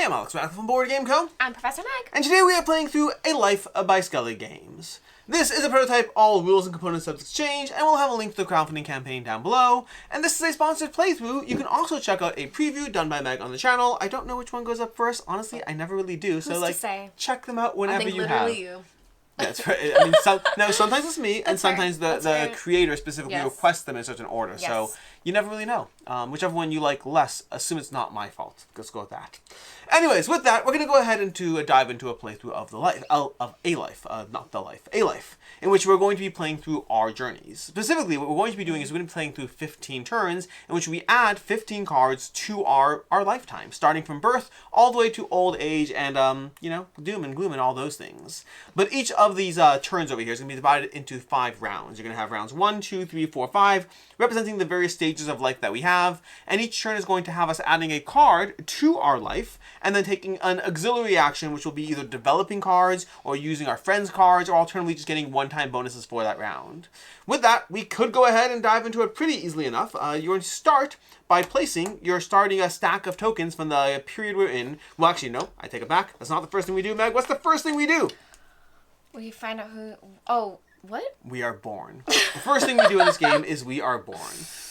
I'm Alex Rath from Board Game Co. I'm Professor Meg. And today we are playing through A Life by Skelly Games. This is a prototype, all rules and components subject to change, and we'll have a link to the crowdfunding campaign down below. And this is a sponsored playthrough. You can also check out a preview done by Meg on the channel. I don't know which one goes up first. Honestly, I never really do. So, check them out whenever you have. You. That's right. I mean, sometimes it's me, and sometimes the creator specifically requests them in such an order. Yes. So you never really know. Whichever one you like less, assume it's not my fault. Let's go with that. Anyways, with that, we're going to go ahead and dive into a playthrough of A Life, in which we're going to be playing through our journeys. Specifically, what we're going to be doing is we're going to be playing through 15 turns, in which we add 15 cards to our lifetime, starting from birth all the way to old age and, doom and gloom and all those things. But each of these turns over here is going to be divided into 5 rounds. You're going to have rounds 1, 2, 3, 4, 5, representing the various stages of life that we have, and each turn is going to have us adding a card to our life, and then taking an auxiliary action, which will be either developing cards or using our friends' cards, or alternatively just getting one-time bonuses for that round. With that, we could go ahead and dive into it pretty easily enough. You're going to start by placing your starting stack of tokens from the period we're in. Well, actually, no, I take it back. That's not the first thing we do, Meg. What's the first thing we do? We find out who... Oh, what? We are born. The first thing we do in this game is we are born.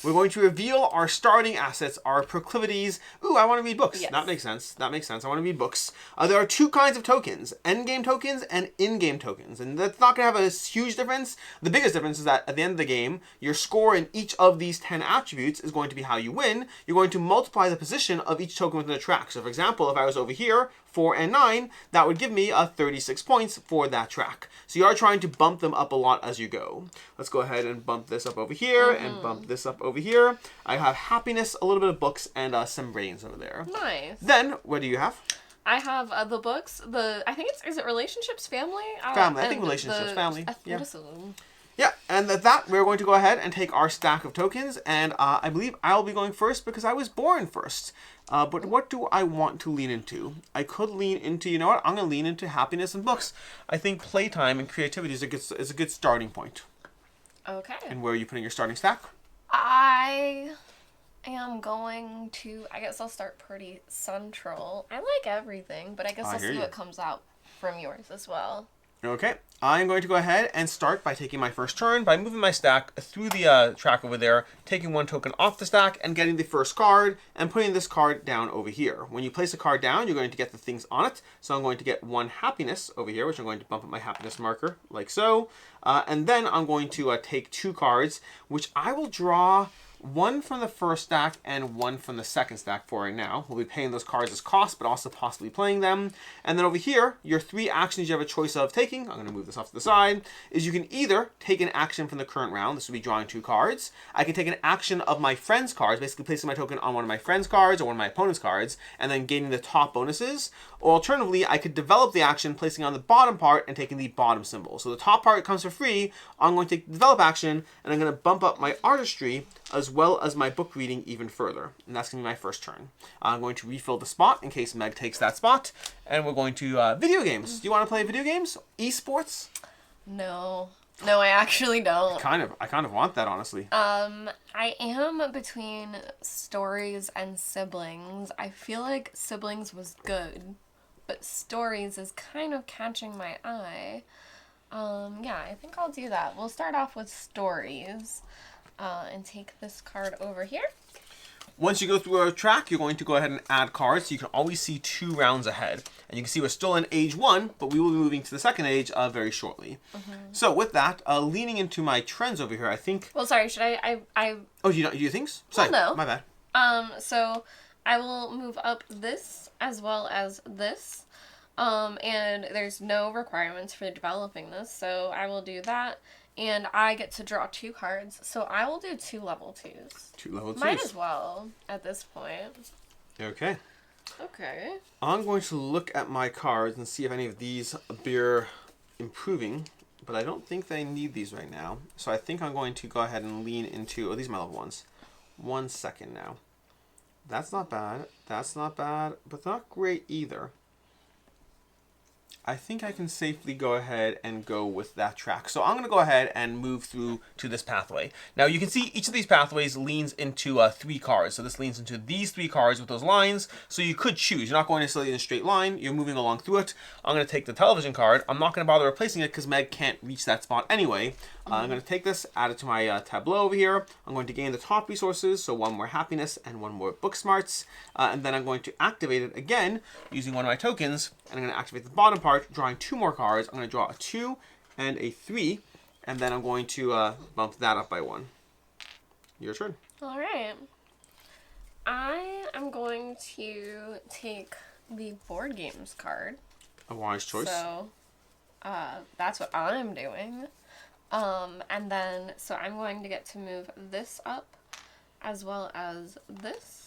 We're going to reveal our starting assets, our proclivities. Ooh, I want to read books. Yes. That makes sense. That makes sense. I want to read books. There are 2 kinds of tokens, endgame tokens and in-game tokens. And that's not going to have a huge difference. The biggest difference is that at the end of the game, your score in each of these 10 attributes is going to be how you win. You're going to multiply the position of each token within the track. So for example, if I was over here, 4 and 9, that would give me 36 points for that track. So you are trying to bump them up a lot as you go. Let's go ahead and bump this up over here and bump this up over here. I have happiness, a little bit of books, and some brains over there. Nice. Then, what do you have? I have the books, I think is it relationships, family? Family, I think relationships, family. Athleticism. Yeah, and at that, we're going to go ahead and take our stack of tokens, and I believe I'll be going first because I was born first. But what do I want to lean into? I could lean into, you know what? I'm going to lean into happiness and books. I think playtime and creativity is a good starting point. Okay. And where are you putting your starting stack? I am going to, I guess I'll start pretty central. I like everything, but I guess I'll see what comes out from yours as well. Okay, I'm going to go ahead and start by taking my first turn by moving my stack through the track over there, taking 1 token off the stack and getting the first card and putting this card down over here. When you place a card down, you're going to get the things on it. So I'm going to get 1 happiness over here, which I'm going to bump up my happiness marker like so. And then I'm going to take 2 cards, which I will draw 1 from the first stack and 1 from the second stack for right now. We'll be paying those cards as cost, but also possibly playing them. And then over here, your 3 actions you have a choice of taking, I'm going to move this off to the side, is you can either take an action from the current round. This would be drawing 2 cards. I can take an action of my friend's cards, basically placing my token on one of my friend's cards or one of my opponent's cards, and then gaining the top bonuses. Or alternatively, I could develop the action, placing on the bottom part and taking the bottom symbol. So the top part comes for free. I'm going to take the develop action, and I'm going to bump up my artistry as well as my book reading even further. And that's going to be my first turn. I'm going to refill the spot in case Meg takes that spot. And we're going to video games. Do you want to play video games? Esports? No. No, I actually don't. I kind of want that, honestly. I am between stories and siblings. I feel like siblings was good, but stories is kind of catching my eye. Yeah, I think I'll do that. We'll start off with stories. And take this card over here. Once you go through our track, you're going to go ahead and add cards, so you can always see 2 rounds ahead. And you can see we're still in age 1, but we will be moving to the second age very shortly. So with that, leaning into my trends over here, I think... Well, sorry, should I... Oh, do you do things? Sorry, well, no. My bad. So I will move up this as well as this. And there's no requirements for developing this, so I will do that. And I get to draw 2 cards, so I will do 2 level 2s. 2 level 2s. Might as well, at this point. Okay. Okay. I'm going to look at my cards and see if any of these bear improving, but I don't think they need these right now. So I think I'm going to go ahead and lean into... Oh, these are my level 1s. 1 second now. That's not bad. That's not bad, but not great either. I think I can safely go ahead and go with that track. So I'm going to go ahead and move through to this pathway. Now you can see each of these pathways leans into 3 cards. So this leans into these 3 cards with those lines. So you could choose. You're not going necessarily in a straight line. You're moving along through it. I'm going to take the television card. I'm not going to bother replacing it because Meg can't reach that spot anyway. I'm going to take this, add it to my tableau over here. I'm going to gain the top resources, so 1 more happiness and 1 more book smarts. And then I'm going to activate it again using one of my tokens. And I'm going to activate the bottom part, drawing 2 more cards. I'm going to draw a 2 and a 3. And then I'm going to bump that up by 1. Your turn. All right. I am going to take the board games card. A wise choice. So that's what I'm doing. And then, so I'm going to get to move this up as well as this.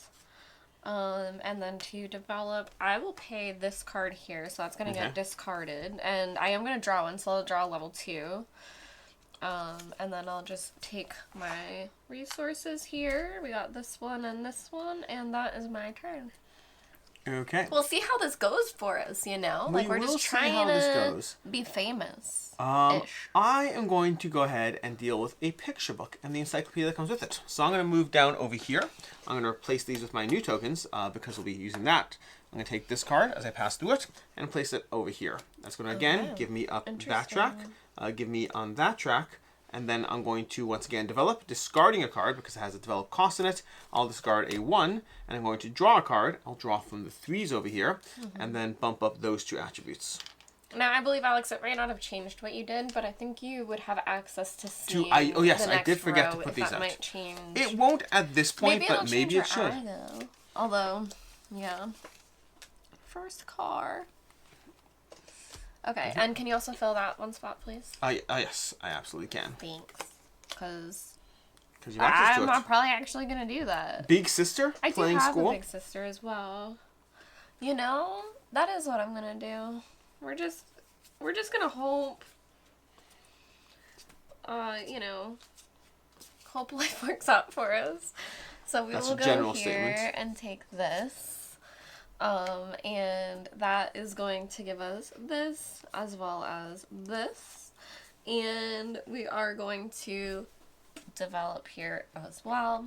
And then to develop, I will pay this card here, so that's going to get discarded. And I am going to draw one, so I'll draw level 2. And then I'll just take my resources here. We got this one, and that is my turn. Okay. We'll see how this goes for us, you know? Like, we're just trying to be famous. I am going to go ahead and deal with a picture book and the encyclopedia that comes with it. So I'm going to move down over here. I'm going to replace these with my new tokens because we'll be using that. I'm going to take this card as I pass through it and place it over here. That's going to, again, give me up that track, give me on that track. And then I'm going to, once again, develop, discarding a card because it has a develop cost in it. I'll discard a 1, and I'm going to draw a card. I'll draw from the 3s over here, and then bump up those 2 attributes. Now, I believe, Alex, it might not have changed what you did, but I think you would have access to see oh, yes, I did forget to put these out. Might change. It won't at this point, but maybe it should. Although, yeah. First car. Okay, and can you also fill that 1 spot, please? Yes, I absolutely can. Thanks. Because I'm not probably actually going to do that. Big sister I playing do have school? a big sister as well. You know, that is what I'm going to do. We're just going to hope, hope life works out for us. So we will go here and take this. And that is going to give us this as well as this. And we are going to develop here as well.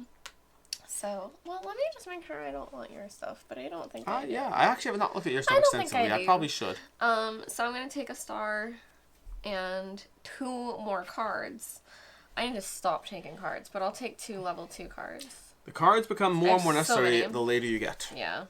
So, well, let me just make sure I don't want your stuff, but I don't think I do. Yeah, I actually have not looked at your stuff extensively. I probably should. So I'm going to take a star and 2 more cards. I need to stop taking cards, but I'll take 2 level 2 cards. The cards become more and more necessary the later you get. Yeah.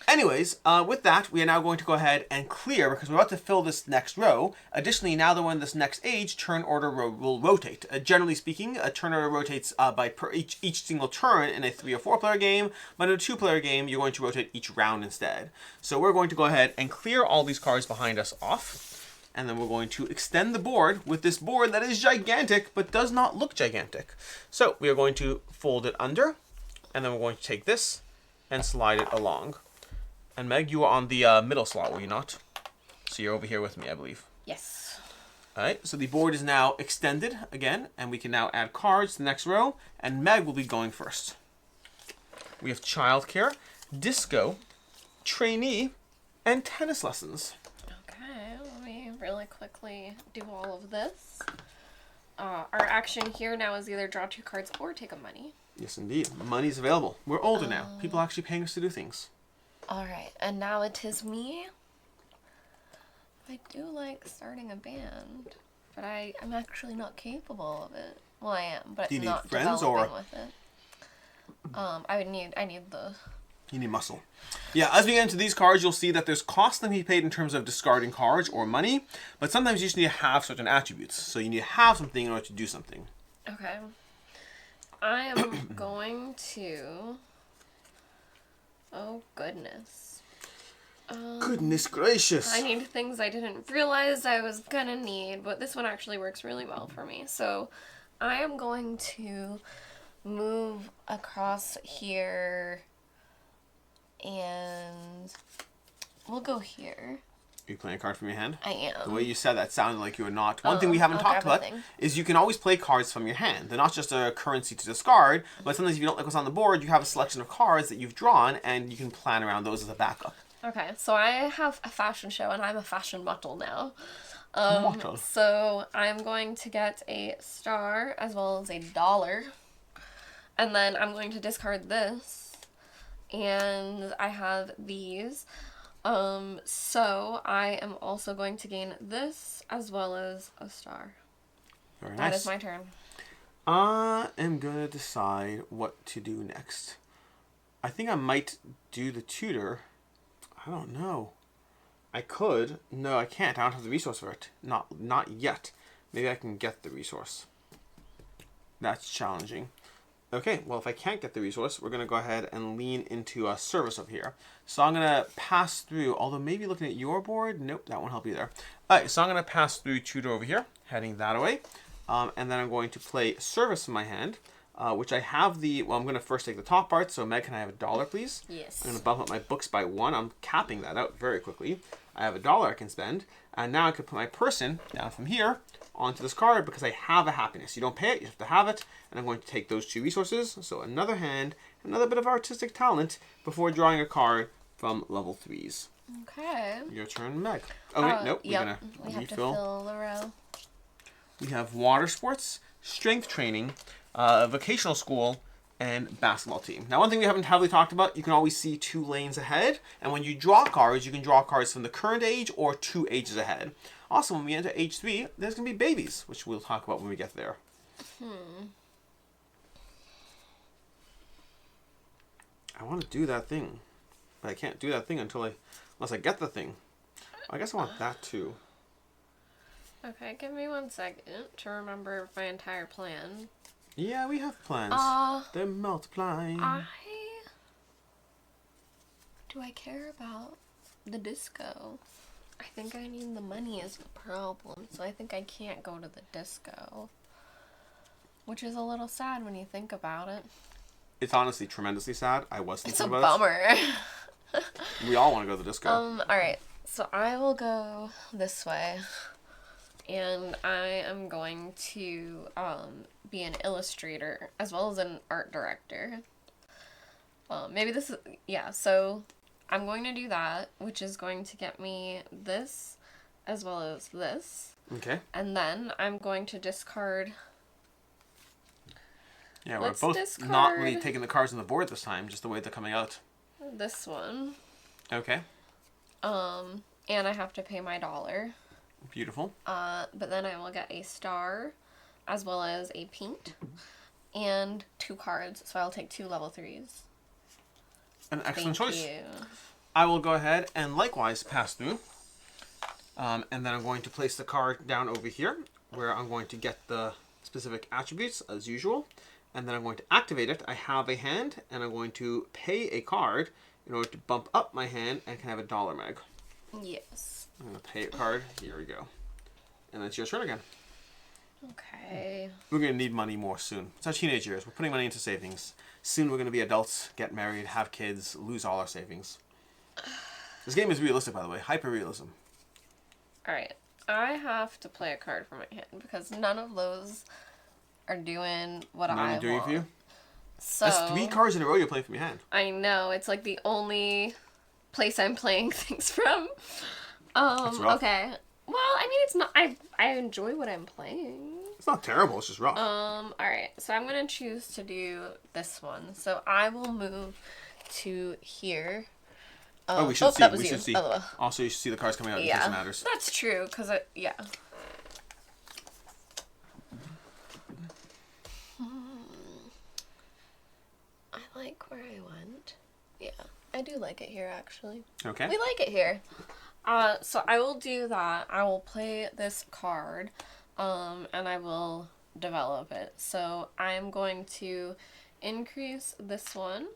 Anyways, with that, we are now going to go ahead and clear because we're about to fill this next row. Additionally, now that we're in this next age, turn order will rotate. Generally speaking, a turn order rotates by each single turn in a 3 or 4 player game, but in a 2 player game, you're going to rotate each round instead. So we're going to go ahead and clear all these cards behind us off. And then we're going to extend the board with this board that is gigantic, but does not look gigantic. So we are going to fold it under, and then we're going to take this and slide it along. And Meg, you were on the middle slot, were you not? So you're over here with me, I believe. Yes. All right, so the board is now extended again, and we can now add cards to the next row, and Meg will be going first. We have childcare, disco, trainee, and tennis lessons. Okay, let me really quickly do all of this. Our action here now is either draw 2 cards or take a money. Yes, indeed. Money's available. We're older now. People are actually paying us to do things. Alright, and now it is me. I do like starting a band, but I'm actually not capable of it. Well, I am, but do you not need friends developing with it. I need the... You need muscle. Yeah, as we get into these cards, you'll see that there's cost that can be paid in terms of discarding cards or money, but sometimes you just need to have certain attributes. So you need to have something in order to do something. Okay. I am going to... Oh, goodness. Goodness gracious. I need things I didn't realize I was gonna need, but this one actually works really well for me. So I am going to move across here, and we'll go here. Are you playing a card from your hand? I am. The way you said that sounded like you were not. One thing we haven't talked about is you can always play cards from your hand. They're not just a currency to discard, but sometimes if you don't like what's on the board, you have a selection of cards that you've drawn, and you can plan around those as a backup. Okay, so I have a fashion show and I'm a fashion model now. Model. So I'm going to get a star as well as a dollar. And then I'm going to discard this. And I have these. So I am also going to gain this as well as a star. Very That nice. is my turn. I am going to decide what to do next. I think I might do the tutor. I don't know. I could. No, I can't. I don't have the resource for it. Not yet. Maybe I can get the resource. That's challenging. Okay, well, if I can't get the resource, we're going to go ahead and lean into a service up here. So I'm going to pass through, although maybe looking at your board, nope, that won't help either. All right, so I'm going to pass through tutor over here, heading that away. And then I'm going to play service in my hand, which I have well, I'm going to first take the top part. So Meg, can I have $1, please? Yes. I'm going to bump up my books by 1. I'm capping that out very quickly. I have $1 I can spend. And now I can put my person down from here onto this card because I have a happiness. You don't pay it, you have to have it. And I'm going to take those 2 resources. So another hand, another bit of artistic talent before drawing a card from level 3s. Okay. Your turn, Meg. Oh, wait, nope. Yep. We're going We to have to refill. fill the row. We have water sports, strength training, vocational school, and basketball team. Now, one thing we haven't heavily talked about, you can always see 2 lanes ahead. And when you draw cards, you can draw cards from the current age or 2 ages ahead. Also, when we enter age 3, there's going to be babies, which we'll talk about when we get there. I want to do that thing, but I can't do that thing unless I get the thing. I guess I want that too. Okay, give me 1 second to remember my entire plan. Yeah, we have plans. They're multiplying. Do I care about the disco? I think I need the money is the problem, so I think I can't go to the disco. Which is a little sad when you think about it. It's honestly tremendously sad. I was It's thinking a about bummer. it. We all want to go to the disco. Alright, so I will go this way. And I am going to be an illustrator as well as an art director. Maybe this is, yeah, so I'm going to do that, which is going to get me this as well as this. Okay. And then I'm going to discard. Yeah, Let's we're both discard not really taking the cards on the board this time, just the way they're coming out. This one. Okay. And I have to pay my $1. Beautiful. But then I will get a star as well as a paint and 2 cards. So I'll take 2 level 3s. An excellent Thank choice. you. I will go ahead and likewise pass through. And then I'm going to place the card down over here where I'm going to get the specific attributes as usual. And then I'm going to activate it. I have a hand and I'm going to pay a card in order to bump up my hand and can have $1, Meg. Yes. I'm going to pay a card. Here we go. And that's your turn again. Okay. We're going to need money more soon. It's our teenage years. We're putting money into savings. Soon we're going to be adults, get married, have kids, lose all our savings. This game is realistic, by the way. Hyper-realism. Alright. I have to play a card from my hand because none of those are doing what None I are doing it want. for you? So, That's 3 cards in a row you're playing from your hand. I know. It's like the only place I'm playing things from. That's rough. Okay. Well, I mean, it's not. I enjoy what I'm playing. It's not terrible, it's just rough. Alright. So I'm going to choose to do this one. So I will move to here. we should see. That was We you. should see. Oh, Also, you should see the cards coming out in case yeah. it matters. That's true, because yeah. I like where I went. Yeah, I do like it here, actually. Okay. We like it here. So I will do that. I will play this card, and I will develop it. So I'm going to increase this one.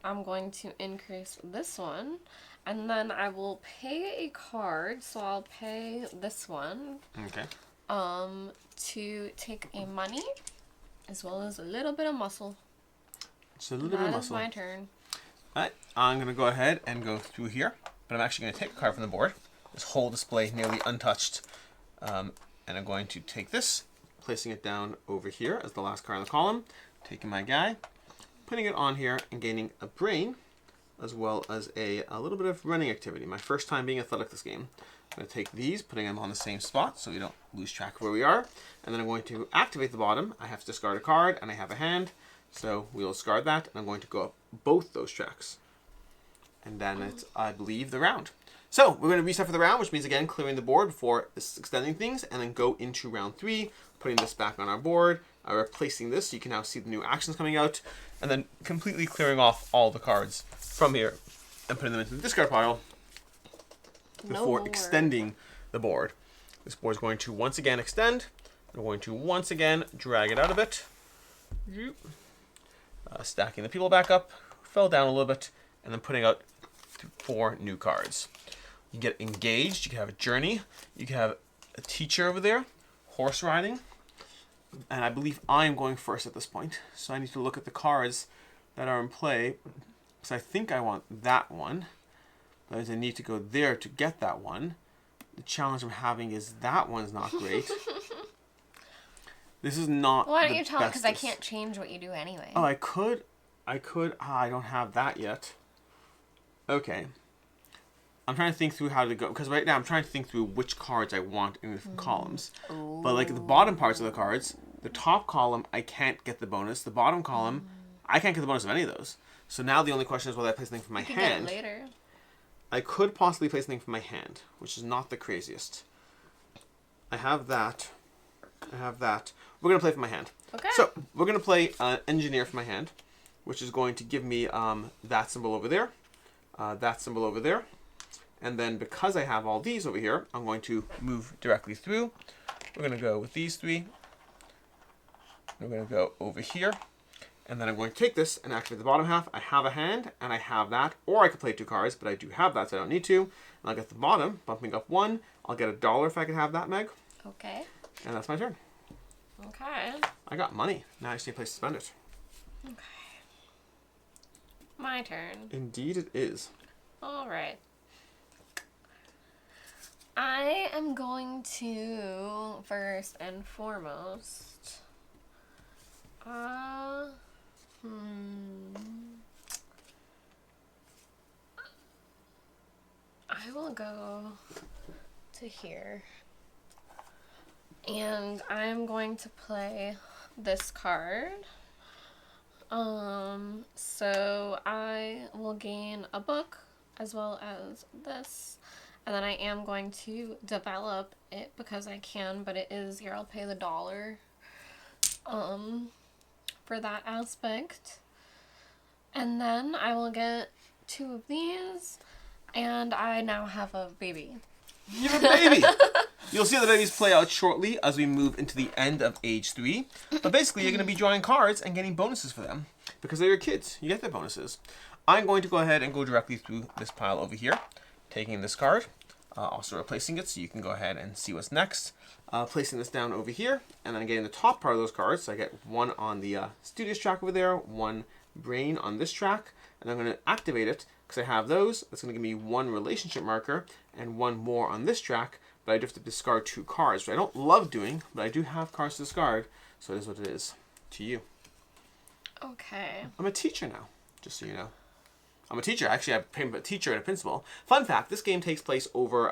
I'm going to increase this one. And then I will pay a card. So I'll pay this one. Okay. To take a money, as well as a little bit of muscle. It's a little bit of That is muscle. my turn. Alright, I'm going to go ahead and go through here. But I'm actually going to take a card from the board. This whole display nearly untouched. And I'm going to take this, placing it down over here as the last card in the column. Taking my guy, putting it on here and gaining a brain as well as a little bit of running activity. My first time being athletic this game. I'm going to take these, putting them on the same spot so we don't lose track of where we are. And then I'm going to activate the bottom. I have to discard a card, and I have a hand. So we'll discard that, and I'm going to go up both those tracks. And then it's, I believe, the round. So we're going to reset for the round, which means, again, clearing the board before extending things, and then go into round 3, putting this back on our board, replacing this so you can now see the new actions coming out, and then completely clearing off all the cards from here and putting them into the discard pile before extending the board. This board is going to once again extend. I'm going to once again drag it out a bit. Stacking the people back up, fell down a little bit, and then putting out 4 new cards. You get engaged, you can have a journey, you can have a teacher over there, horse riding, and I believe I'm going first at this point. So I need to look at the cards that are in play, because I think I want that one. But I need to go there to get that one. The challenge I'm having is that one's not great. This is not. Why don't you tell me? Because I can't change what you do anyway. Oh, I could. I don't have that yet. Okay. I'm trying to think through how to go, because right now I'm trying to think through which cards I want in different columns. Ooh. But like the bottom parts of the cards, the top column, I can't get the bonus. The bottom column, I can't get the bonus of any of those. So now the only question is whether I play something from my hand. Get it later. I could possibly play something from my hand, which is not the craziest. I have that. We're going to play from my hand. Okay. So we're going to play Engineer from my hand, which is going to give me that symbol over there, that symbol over there. And then because I have all these over here, I'm going to move directly through. We're going to go with these 3. We're going to go over here. And then I'm going to take this and activate the bottom half. I have a hand, and I have that. Or I could play 2 cards, but I do have that, so I don't need to. And I'll get the bottom, bumping up 1. I'll get $1 if I could have that, Meg. Okay. And that's my turn. Okay. I got money. Now I just need a place to spend it. Okay. My turn. Indeed it is. All right. I am going to, first and foremost, I will go to here. And I'm going to play this card. So I will gain a book as well as this. And then I am going to develop it because I can, but it is here. I'll pay the $1 for that aspect. And then I will get 2 of these, and I now have a baby. You have a baby! You'll see the babies play out shortly as we move into the end of age 3. But basically, you're going to be drawing cards and getting bonuses for them because they're your kids. You get their bonuses. I'm going to go ahead and go directly through this pile over here, taking this card. Also replacing it so you can go ahead and see what's next. Placing this down over here, and then getting the top part of those cards. So I get 1 on the Studios track over there, 1 Brain on this track, and I'm going to activate it because I have those. That's going to give me 1 relationship marker and 1 more on this track, but I do have to discard 2 cards, which I don't love doing, but I do have cards to discard, so it is what it is. To you. Okay. I'm a teacher now, just so you know. I'm a teacher. Actually, I'm a teacher and a principal. Fun fact, this game takes place over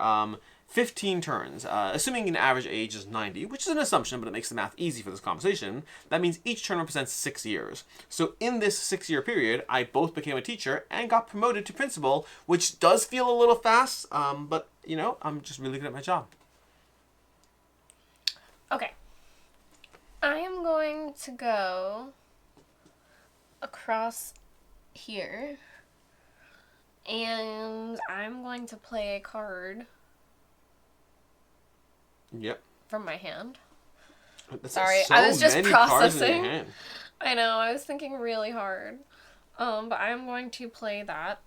15 turns. Assuming an average age is 90, which is an assumption, but it makes the math easy for this conversation. That means each turn represents 6 years. So in this 6-year period, I both became a teacher and got promoted to principal, which does feel a little fast, but, you know, I'm just really good at my job. Okay. I am going to go across here. And I'm going to play a card. Yep. From my hand. Sorry, I was just processing. I know, I was thinking really hard. But I'm going to play that.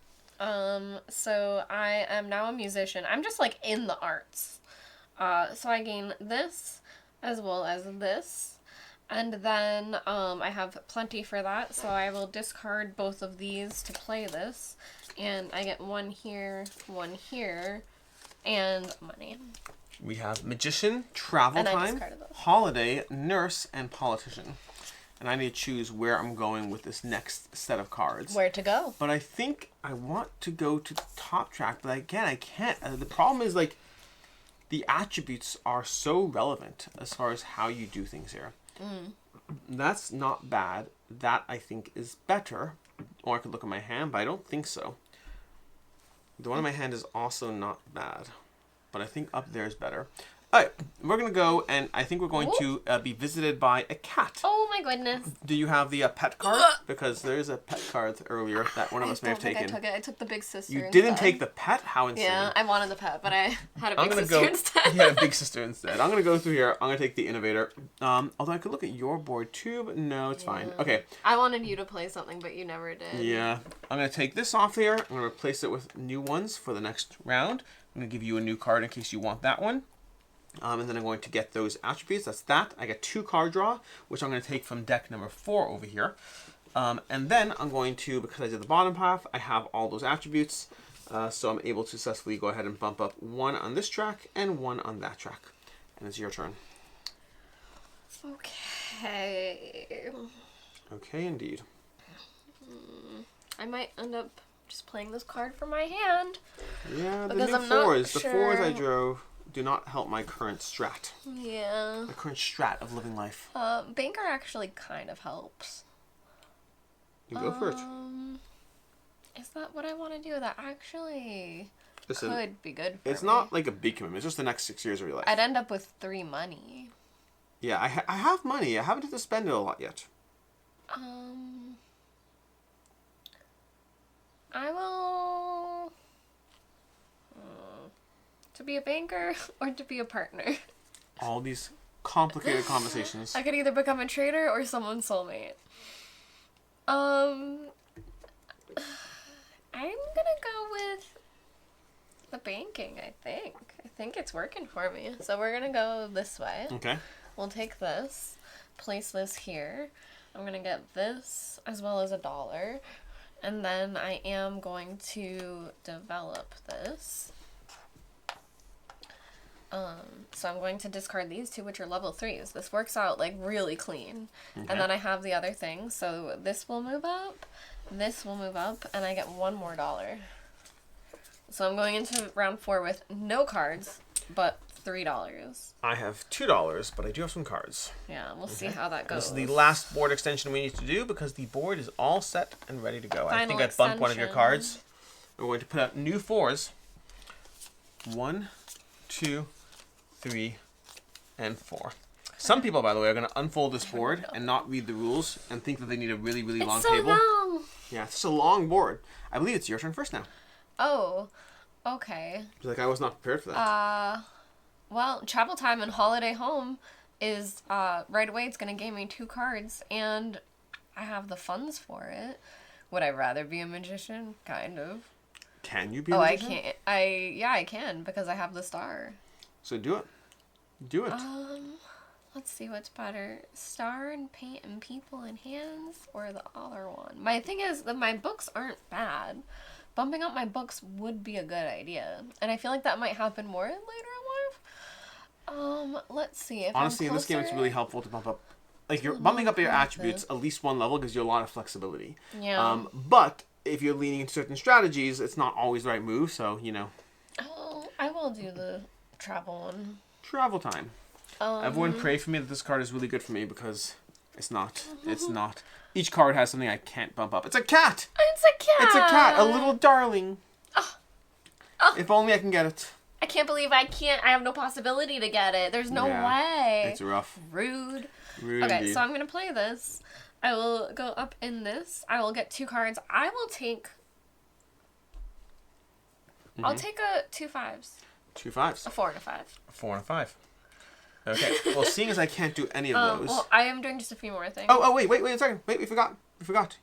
So I am now a musician. I'm just like in the arts. So I gain this as well as this. And then I have plenty for that, so I will discard both of these to play this. And I get 1 here, and money. We have Magician, Travel And Time, Holiday, Nurse, and Politician. and I need to choose where I'm going with this next set of cards. Where to go? But I think I want to go to the top track, but again, I can't. The problem is, like, the attributes are so relevant as far as how you do things here. That's not bad. That, I think, is better. Or I could look at my hand, but I don't think so. The one in my hand is also not bad. But I think up there is better. All right, we're going to go, and I think we're going to be visited by a cat. Oh my goodness. Do you have the pet card? Because there is a pet card earlier that one of us may have taken. I took it. I took the big sister You instead. didn't take the pet? How insane. Yeah, I wanted the pet, but I had a I'm big gonna sister go, instead. You had a big sister instead. I'm going to go through here. I'm going to take the innovator. Although I could look at your board too, but no, it's fine. Okay. I wanted you to play something, but you never did. Yeah. I'm going to take this off here. I'm going to replace it with new ones for the next round. I'm going to give you a new card in case you want that one. And then I'm going to get those attributes. That's that. I get 2 card draw, which I'm going to take from deck number 4 over here. And then I'm going to, because I did the bottom half, I have all those attributes. So I'm able to successfully go ahead and bump up 1 on this track and 1 on that track. And it's your turn. Okay. Okay, indeed. I might end up just playing this card from my hand. Yeah, the Because new I'm not 4s. The 4s I sure. drove do not help my current strat. Yeah. My current strat of living life. Banker actually kind of helps. You go for it. Is that what I want to do? That actually Listen, could be good for it's me. not like a big commitment. It's just the next 6 years of your life. I'd end up with 3 money. Yeah, I have money. I haven't had to spend it a lot yet. I will... to be a banker or to be a partner. All these complicated conversations. I could either become a trader or someone's soulmate. I'm gonna go with the banking, I think. I think it's working for me. So we're gonna go this way. Okay. We'll take this, place this here. I'm gonna get this as well as $1. And then I am going to develop this. So I'm going to discard these 2, which are level 3s. This works out like really clean. Okay. And then I have the other thing. So this will move up, this will move up, and I get $1 more. So I'm going into round 4 with no cards, but $3. I have $2, but I do have some cards. Yeah, we'll see how that goes. This is the last board extension we need to do because the board is all set and ready to go. I Final think I bumped one of your extension. cards. We're going to put out new 4s. 1, 2, 3, and 4. Some people, by the way, are going to unfold this board and not read the rules and think that they need a really, really long so table. long. Yeah, it's just a long board. I believe it's your turn first now. Oh, okay. Like I was not prepared for that. Well, travel time and holiday home is right away. It's gonna give me 2 cards, and I have the funds for it. Would I rather be a magician? Kind of. Can you be a Oh, I magician? can't. Yeah, I can because I have the star. So do it. Do it. Let's see what's better: star and paint and people and hands, or the other one. My thing is that my books aren't bad. Bumping up my books would be a good idea, and I feel like that might happen more later in life. Let's see. If Honestly, I'm in this game, it's closer- really helpful to bump up. Like, you're bumping up your attributes at least 1 level gives you a lot of flexibility. Yeah. But if you're leaning into certain strategies, it's not always the right move, so, you know. Oh, I will do the travel one. Travel time. Everyone pray for me that this card is really good for me because it's not. It's not. Each card has something I can't bump up. It's a cat! It's a cat. It's a cat! A little darling. If only I can get it. I can't believe I can't. I have no possibility to get it. There's no Yeah, way. It's rough. Rude. Rude Okay, indeed. so I'm gonna play this. I will go up in this. I will get 2 cards. I will take. I'll take a 2 5s. 2 5s. A 4 and a 5. 4 and a 5. Okay. Well, seeing as I can't do any of those. Well, I am doing just a few more things. Oh, wait a second. Wait, we forgot.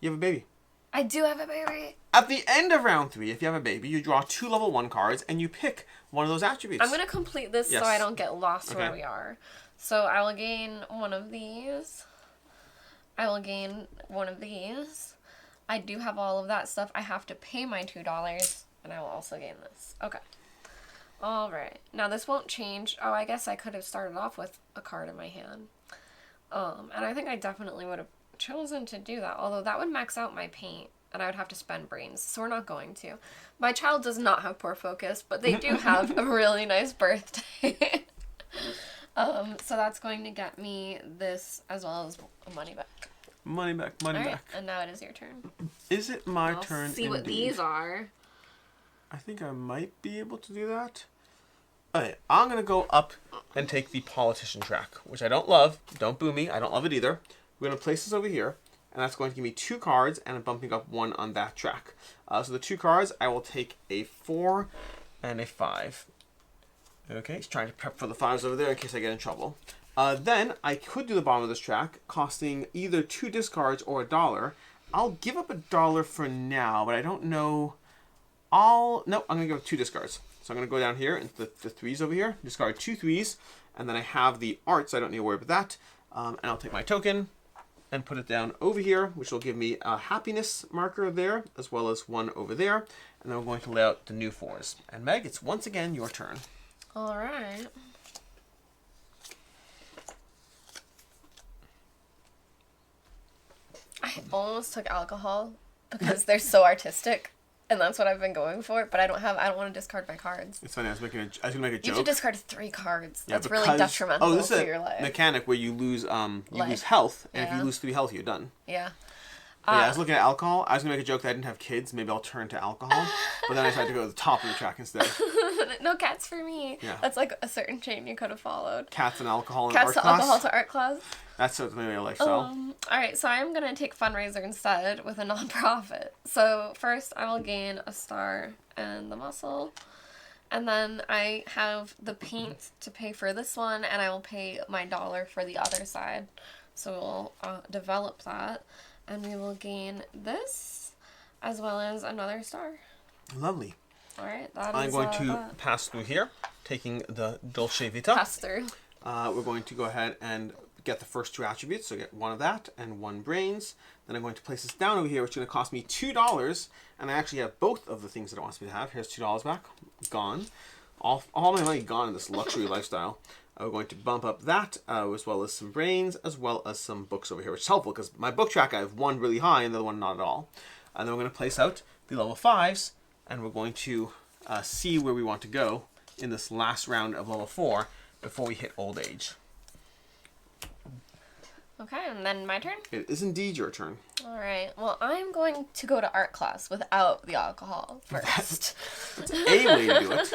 You have a baby. I do have a baby. At the end of round 3, if you have a baby, you draw 2 level 1 cards and you pick one of those attributes. I'm gonna complete this Yes. so I don't get lost where Okay. we are. So I will gain one of these. I will gain one of these. I do have all of that stuff. I have to pay my $2, and I will also gain this. Okay. All right. Now this won't change. Oh, I guess I could have started off with a card in my hand. And I think I definitely would have chosen to do that, although that would max out my paint and I would have to spend brains, so we're not going to. My child does not have poor focus, but they do have a really nice birthday. So that's going to get me this as well as a money back. Money back. All right, and now it is your turn. Is it my turn? See what these are. I think I might be able to do that. Okay, I'm going to go up and take the politician track, which I don't love. Don't boo me. I don't love it either. We're going to place this over here, and that's going to give me 2 cards, and I'm bumping up 1 on that track. So the 2 cards, I will take a 4 and a 5. Okay, he's trying to prep for the 5s over there in case I get in trouble. Then I could do the bottom of this track, costing either 2 discards or $1. I'll give up $1 for now, but I don't know. No, I'm going to give up 2 discards. So I'm going to go down here into the 3s over here, discard 2 3s, and then I have the arts. I don't need to worry about that. And I'll take my token and put it down over here, which will give me a happiness marker there, as well as 1 over there. And then we're going to lay out the new 4s. And Meg, it's once again your turn. All right. I almost took alcohol because they're so artistic. And that's what I've been going for, but I don't want to discard my cards. It's funny, I was going to make a joke. You have to discard 3 cards. Yeah, that's really detrimental this to is your life. Mechanic where you lose health, and if you lose 3 health, you're done. Yeah. I was looking at alcohol. I was going to make a joke that I didn't have kids. Maybe I'll turn to alcohol. But then I decided to go to the top of the track instead. No cats for me. Yeah. That's like a certain chain you could have followed. Cats and alcohol and Cats art to class. alcohol to art class. That's certainly a lifestyle. Alright, so I'm going to take fundraiser instead with a non-profit. So first I will gain a star and the muscle. And then I have the paint to pay for this one, and I will pay my $1 for the other side. So we'll develop that. And we will gain this, as well as another star. Lovely. All right, I'm going to pass through here, taking the Dolce Vita. Pass through. We're going to go ahead and get the first 2 attributes, so get 1 of that and 1 brains. Then I'm going to place this down over here, which is going to cost me $2, and I actually have both of the things that it wants me to have. Here's $2 back, gone. All my money gone in this luxury lifestyle. We're going to bump up that, as well as some brains, as well as some books over here, which is helpful because my book track, I have 1 really high and the other one not at all. And then we're going to place out the level 5s, and we're going to see where we want to go in this last round of level 4 before we hit old age. Okay, and then my turn? It is indeed your turn. All right. Well, I'm going to go to art class without the alcohol first. That's a way to do it.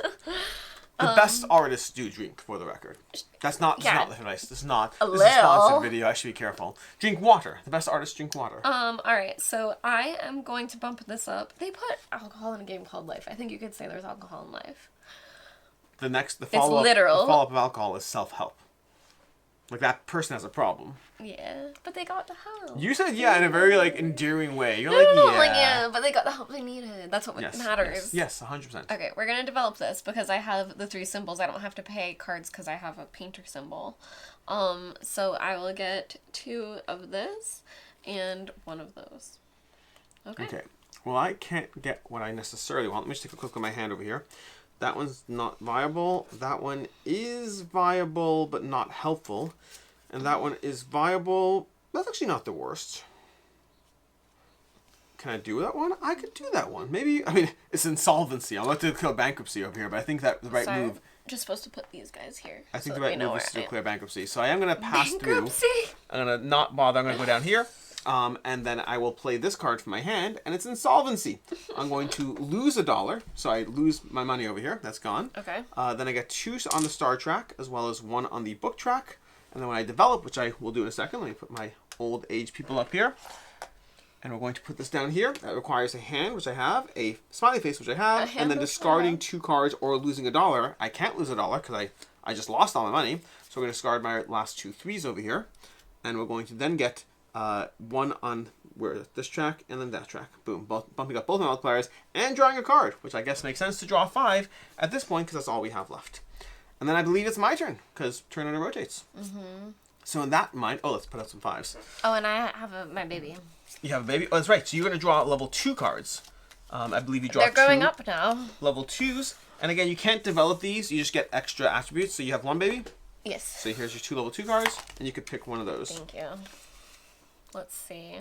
The best artists do drink, for the record. That's not advice. This is not a sponsored video. I should be careful. Drink water. The best artists drink water. All right. So I am going to bump this up. They put alcohol in a game called Life. I think you could say there's alcohol in Life. The follow-up of alcohol is self-help. Like, that person has a problem. Yeah, but they got the help. You said yeah in a very, endearing way. You're but they got the help they needed. That's what matters. Yes, 100%. Okay, we're going to develop this because I have the 3 symbols. I don't have to pay cards because I have a painter symbol. So I will get 2 of this and 1 of those. Okay. Well, I can't get what I necessarily want. Let me just take a quick look at my hand over here. That one's not viable. That one is viable, but not helpful. And that one is viable. That's actually not the worst. Can I do that one? I could do that one. Maybe, it's insolvency. I'm about to kill bankruptcy over here, but I think that the right move... I'm just supposed to put these guys here. I think the right move is to declare bankruptcy. So I am going to pass through. I'm going to not bother. I'm going to go down here. And then I will play this card from my hand, and it's insolvency. I'm going to lose $1, so I lose my money over here. That's gone. Okay. Then I get 2 on the star track, as well as 1 on the book track. And then when I develop, which I will do in a second, let me put my old age people up here. And we're going to put this down here. That requires a hand, which I have, a smiley face, which I have, and then discarding 2 cards or losing $1. I can't lose $1 because I just lost all my money. So we're going to discard my last 2 3s over here. And we're going to then get 1 on this track and then that track. Boom. Bumping up both my multipliers and drawing a card, which I guess makes sense to draw 5 at this point because that's all we have left. And then I believe it's my turn because turn order rotates. Mm-hmm. So in that mind, let's put up some 5s. Oh, and I have my baby. You have a baby? Oh, that's right. So you're going to draw level 2 cards. I believe you draw They're going up now. Level 2s. And again, you can't develop these. You just get extra attributes. So you have 1 baby? Yes. So here's your 2 level 2 cards, and you could pick one of those. Thank you. Let's see.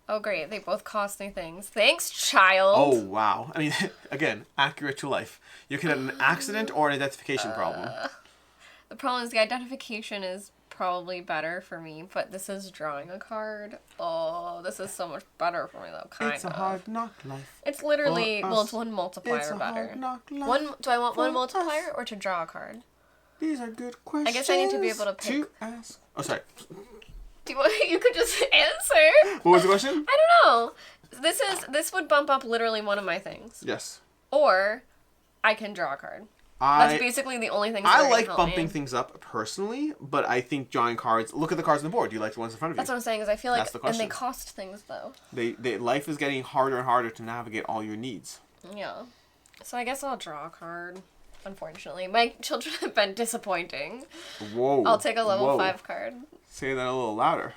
Oh, great. They both cost me things. Thanks, child. Oh, wow. I mean, again, accurate to life. You can have an accident or an identification problem. The problem is the identification is probably better for me, but this is drawing a card. Oh, this is so much better for me, though, kind of. It's a hard knock life. It's literally, for well, us. it's one multiplier It's a better. hard knock life. Do I want one for multiplier us. or to draw a card? These are good questions. I guess I need to be able to pick. Ask. Oh, sorry. Do you want, you could just answer. What was the question? I don't know. This would bump up literally one of my things. Yes. Or I can draw a card. That's basically the only thing. I like bumping things up personally, but I think drawing cards. Look at the cards on the board. Do you like the ones in front of you? That's what I'm saying. Is I feel like, That's the and they question. cost things though. Life is getting harder and harder to navigate all your needs. Yeah. So I guess I'll draw a card. Unfortunately, my children have been disappointing. Whoa. I'll take a level Whoa. 5 card. Say that a little louder.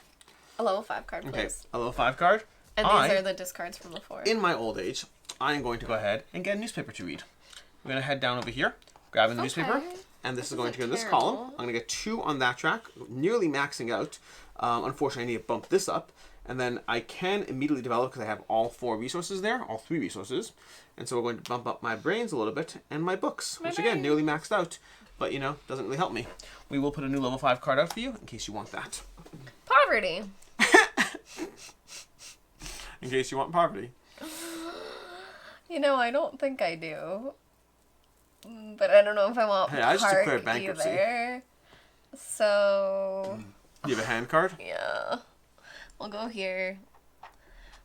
A level 5 card, please. Okay, a level 5 card. And these are the discards from before. In my old age, I am going to go ahead and get a newspaper to read. I'm going to head down over here, grab the newspaper, and this is going to go in this column. I'm going to get 2 on that track, nearly maxing out. Unfortunately, I need to bump this up. And then I can immediately develop because I have all 4 resources there, all 3 resources. And so we're going to bump up my brains a little bit and my books, which again, nearly maxed out. But, you know, doesn't really help me. We will put a new level 5 card out for you in case you want that. Poverty. In case you want poverty. You know, I don't think I do. But I don't know if I want Hey, I just park declared bankruptcy. either. So... Do you have a hand card? Yeah. We'll go here.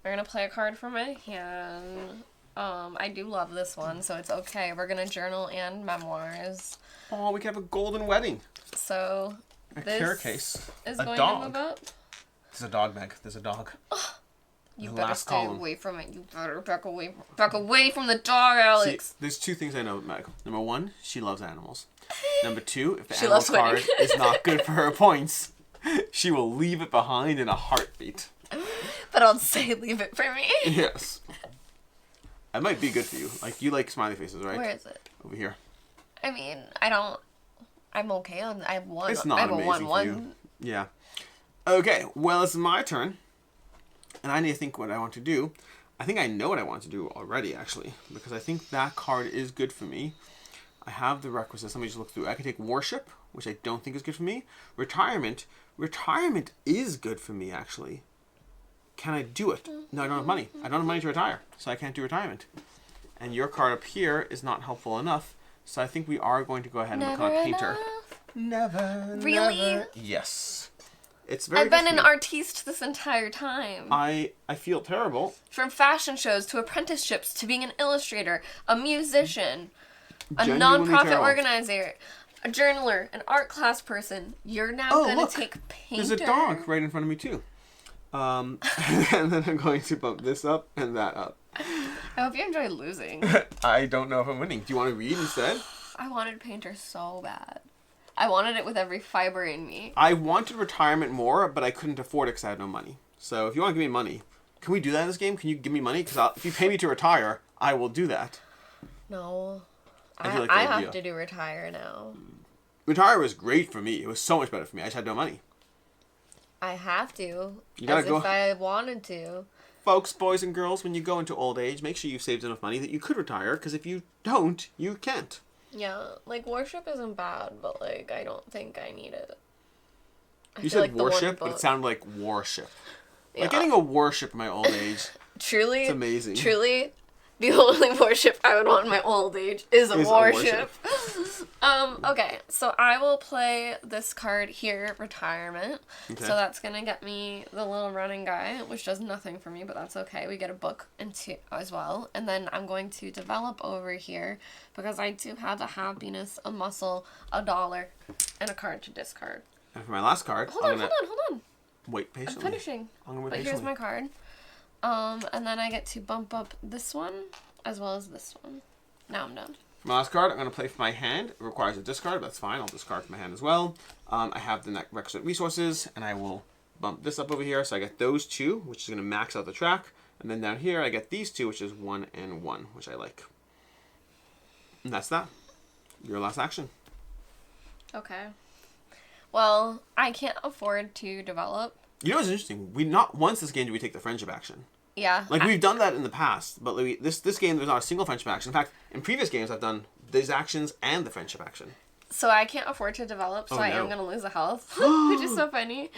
We're gonna play a card from my hand. I do love this one, so it's okay. We're gonna journal and memoirs. Oh, we can have a golden wedding. So A this care case. is A going dog. to move up. There's a dog, Meg. There's a dog. You The better last stay column. away from it. You better back away from the dog, Alex. See, there's 2 things I know about Meg. Number 1, she loves animals. Number 2, if the She animal loves winning. card is not good for her points, she will leave it behind in a heartbeat. But I'll say leave it for me. Yes. That might be good for you. Like, you like smiley faces, right? Where is it? Over here. I mean, I'm okay on. I have one. It's not I have amazing a for you. 1-1. Yeah. Okay, well, it's my turn. And I need to think what I want to do. I think I know what I want to do already, actually. Because I think that card is good for me. I have the requisites. Let me just look through. I can take worship, which I don't think is good for me. Retirement. Retirement is good for me, actually. Can I do it? No, I don't have money. I don't have money to retire, so I can't do retirement. And your card up here is not helpful enough, so I think we are going to go ahead and become a painter. Never. Really? Never. Yes. It's very I've been good an for me. artiste this entire time. I feel terrible. From fashion shows to apprenticeships to being an illustrator, a musician, a Genuinely nonprofit terrible. organizer, a journaler, an art class person. You're now Oh, gonna look. take painter. There's a dog right in front of me, too. And then I'm going to bump this up and that up. I hope you enjoy losing. I don't know if I'm winning. Do you want to read instead? I wanted painter so bad. I wanted it with every fiber in me. I wanted retirement more, but I couldn't afford it because I had no money. So if you want to give me money, can we do that in this game? Can you give me money? Because if you pay me to retire, I will do that. No. I do like the I idea. have to do retire now. Retire was great for me. It was so much better for me. I just had no money. I have to. You gotta as go- if I wanted to. Folks, boys and girls, when you go into old age, make sure you've saved enough money that you could retire, because if you don't, you can't. Yeah, like worship isn't bad, but like I don't think I need it. I You feel said like the one worship, but book- it sounded like warship. Yeah. Like getting a warship in my old age. Truly, It's amazing. Truly, the only worship I would want in my old age is a worship. Okay, so I will play this card here, retirement. Okay. So that's gonna get me the little running guy, which does nothing for me, but that's okay. We get a book into as well, and then I'm going to develop over here because I do have a happiness, a muscle, a dollar, and a card to discard. And for my last card, Hold on. wait I'm patiently. finishing. I'm gonna wait But here's patiently. my card. And then I get to bump up this one as well as this one. Now I'm done. For my last card, I'm going to play for my hand. It requires a discard, but that's fine. I'll discard from my hand as well. I have the requisite resources, and I will bump this up over here. So I get those 2, which is going to max out the track. And then down here, I get these 2, which is 1 and 1, which I like. And that's that. Your last action. Okay. Well, I can't afford to develop You know what's interesting? We not once this game did we take the friendship action. Yeah. Like, we've done that in the past, but this game, there's not a single friendship action. In fact, in previous games, I've done these actions and the friendship action. So I can't afford to develop, so Oh, I no. am going to lose a health, which is so funny.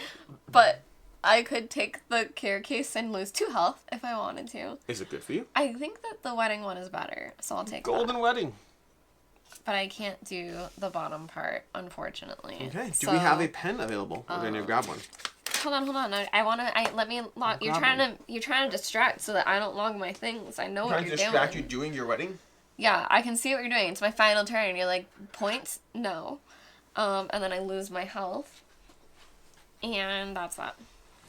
But I could take the care case and lose 2 health if I wanted to. Is it good for you? I think that the wedding one is better, so I'll take Golden that. wedding. But I can't do the bottom part, unfortunately. Okay. Do So, we have a pen available? We're going to grab one. Hold on. Let me log. You're trying to distract so that I don't log my things. I know what Trying you're to distract doing. you doing your wedding? Yeah, I can see what you're doing. It's my final turn. You're like, points? No. And then I lose my health. And that's that.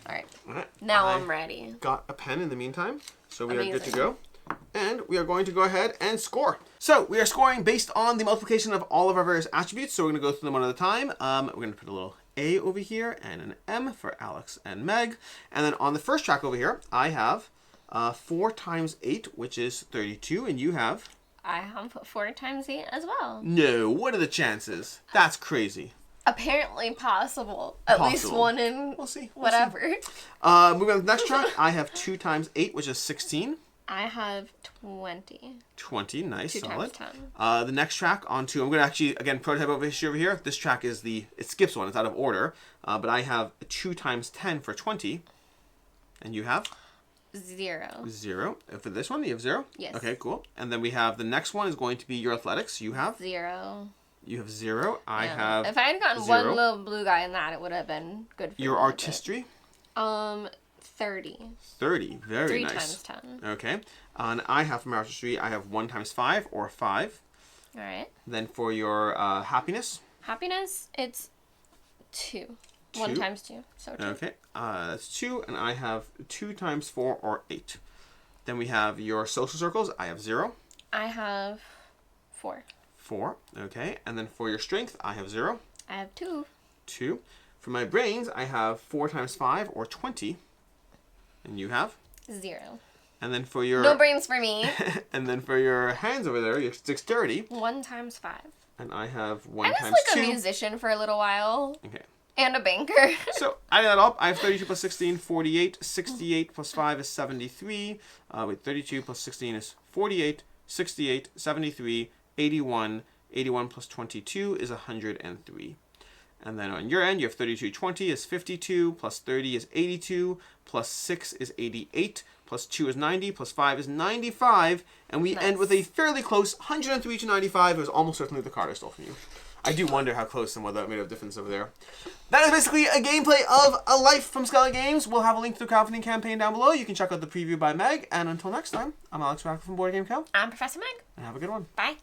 Alright. Alright. Now I'm ready. Got a pen in the meantime, so we are good to Amazing. go. And we are going to go ahead and score. So we are scoring based on the multiplication of all of our various attributes. So we're going to go through them one at a time. We're going to put a little A over here and an M for Alex and Meg. And then on the first track over here, I have 4 times 8, which is 32. And you have? I have 4 times 8 as well. No, what are the chances? That's crazy. Apparently possible. At least Possible. one in We'll see. whatever. Moving on to the next track, I have 2 times 8, which is 16. I have 20. 20, nice, 2 solid. times 10. The next track onto, I'm going to actually, again, prototype over here. This track is it skips one, it's out of order. But I have 2 times 10 for 20. And you have? 0. 0. For this one, you have 0? Yes. Okay, cool. And then we have, the next one is going to be your athletics. You have? 0. You have 0. I Yeah. have If I had gotten 0. one little blue guy in that, it would have been good for Your me, but- artistry? 30. 30. Very 3 nice. times 10. Okay. And I have for my artistry, I have 1 times 5 or 5. Alright. Then for your happiness. Happiness, it's 2. 1 2? times 2. So 2. Okay. That's 2. And I have 2 times 4 or 8. Then we have your social circles. I have 0. I have 4. 4. Okay. And then for your strength, I have 0. I have 2. 2. For my brains, I have 4 times 5 or 20. And you have? 0. And then for your... No brains for me. And then for your hands over there, your dexterity. 1 times 5. And I have 1 I was times like 2. a musician for a little while. Okay. And a banker. So, adding that up, I have 32 plus 16, 48. 68 plus 5 is 73. 32 plus 16 is 48. 68, 73, 81. 81 plus 22 is 103. And then on your end, you have 32, 20 is 52, plus 30 is 82, plus 6 is 88, plus 2 is 90, plus 5 is 95, and we end with a fairly close 103 to 95. It was almost certainly the card I stole from you. I do wonder how close and whether that made a difference over there. That is basically a gameplay of A Life from Skellig Games. We'll have a link to the crowdfunding campaign down below. You can check out the preview by Meg, and until next time, I'm Alex Rackle from Board Game Co. I'm Professor Meg. And have a good one. Bye.